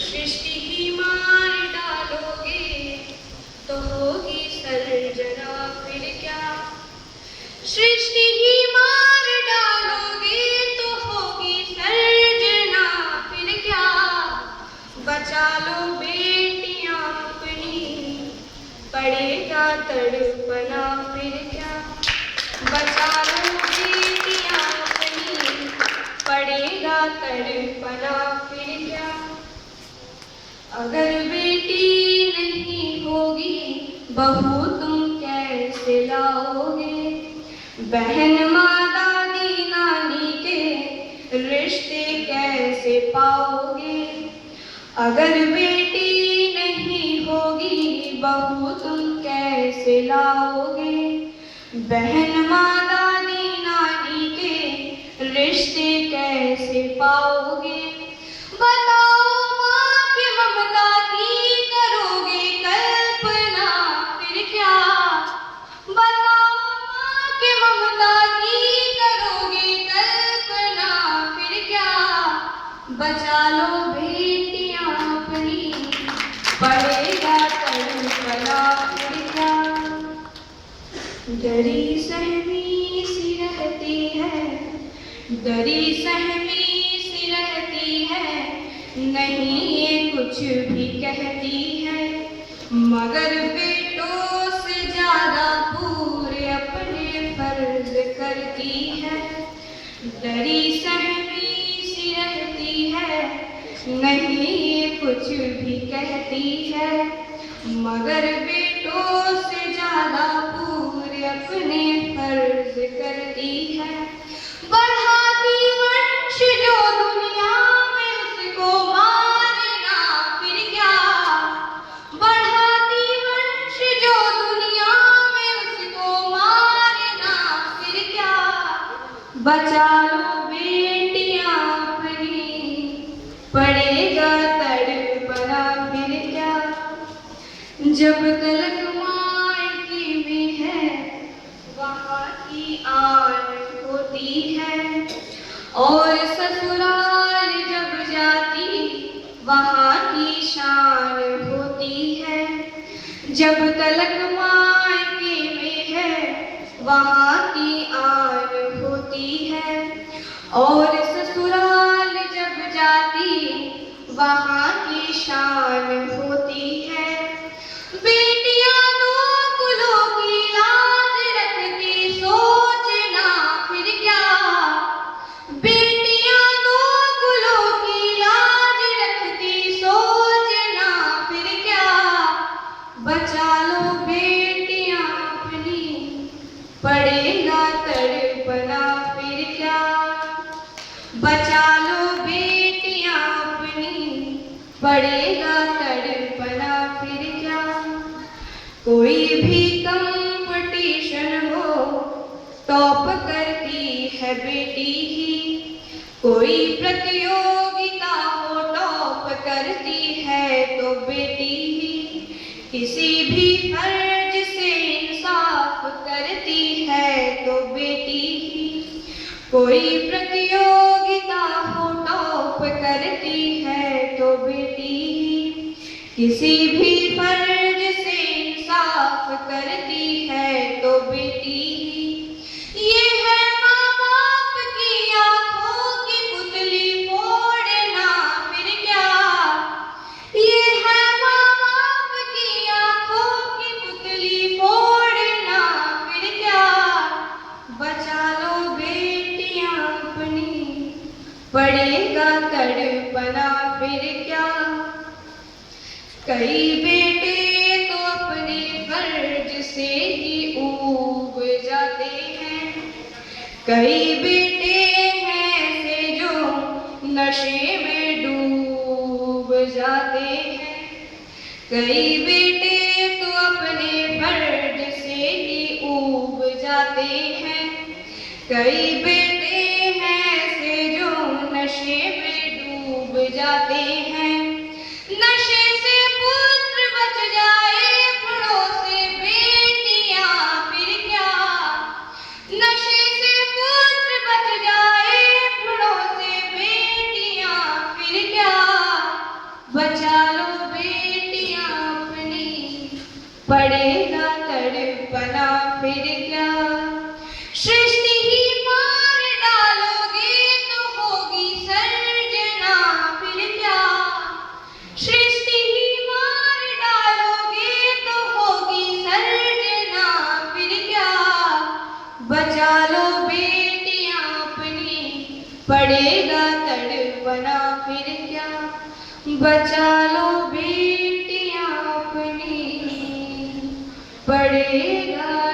सृष्टि ही मार डालोगे तो होगी सर्जना फिर क्या। सृष्टि ही मार डालोगे तो होगी सर्जना फिर क्या। बचा लो बेटियां अपनी पड़ेगा तड़पना फिर क्या। बचा लो बेटियां अपनी पड़ेगा तड़पना फिर क्या। अगर बेटी नहीं होगी बहू तुम कैसे लाओगे। बहन माँ दादी नानी के रिश्ते कैसे पाओगे। अगर बेटी नहीं होगी बहू तुम कैसे लाओगे। बहन माँ दादी नानी के रिश्ते कैसे पाओगे। बताओ माँ की ममता की करोगे कल्पना फिर क्या। बताओ माँ की ममता की करोगे कल्पना फिर क्या। बचा लो बेटियां अपनी पड़ेगा तड़पना फिर क्या। डरी सहमी सी रहती है डरी सहमी सी रहती है। नहीं ये कुछ भी कहती है मगर बेटों से ज्यादा पूरे अपने फर्ज करती है। डरी सहमी सी रहती है नहीं ये कुछ भी कहती है मगर बेटों से ज्यादा पूरे अपने फर्ज करती है। बढ़ाती वंश जो दुनिया में उसको मारना फिर क्या। बढ़ाती वंश जो दुनिया में उसको मारना फिर क्या। बचा लो बेटियां अपनी पड़ेगा तड़पना फिर क्या। जब तलक मायके में है वहाँ की आन होती है और ससुराल जब जाती वहाँ की शान होती है। जब तलक मायके में है वहाँ की आन होती है और ससुराल जब जाती वहाँ की शान होती है। बेटियां दो कुलों की लाज रखती सोचना फिर क्या। बेटियां दो कुलों की लाज रखती सोचना फिर क्या। बचा लो बेटियां अपनी पड़ेगा तड़पना फिर क्या। बचा लो बेटियां अपनी पड़ेगा तड़पना फिर क्या। कोई भी कंपटीशन हो टॉप करती है बेटी ही। कोई प्रतियोगिता हो टॉप करती है तो बेटी ही। किसी भी फर्ज से इंसाफ करती है तो बेटी ही। कोई प्रतियोगिता हो टॉप करती है तो बेटी ही। किसी भी फर्ज से इंसाफ करती है तो बेटी ही। ये है माँ बाप की आंखों की पुतली फोड़ना फिर क्या। ये है माँ बाप की आंखों की पुतली फोड़ना फिर क्या। बचा लो बेटियां अपनी पड़ेगा तड़पना फिर क्या। कई बेटे तो अपने फर्ज से ही ऊब जाते हैं। कई बेटे हैं ऐसे जो नशे में डूब जाते हैं। कई बेटे तो अपने फर्ज से ही ऊब जाते हैं। कई बेटे हैं ऐसे जो नशे में डूब जाते हैं। नशे से पुत्र बच जाए फड़ों से बेटियां फिर क्या। नशे से पुत्र बच जाए फड़ों से बेटियां फिर पड़ेगा तड़पना फिर क्या। सृष्टि ही मार डालोगे तो होगी सर्जना फिर क्या। सृष्टि ही मार डालोगे तो होगी सर्जना फिर क्या। बचा लो बेटियां अपनी पड़ेगा तड़पना फिर क्या। बचा लो बेटियां अपनी पड़ेगा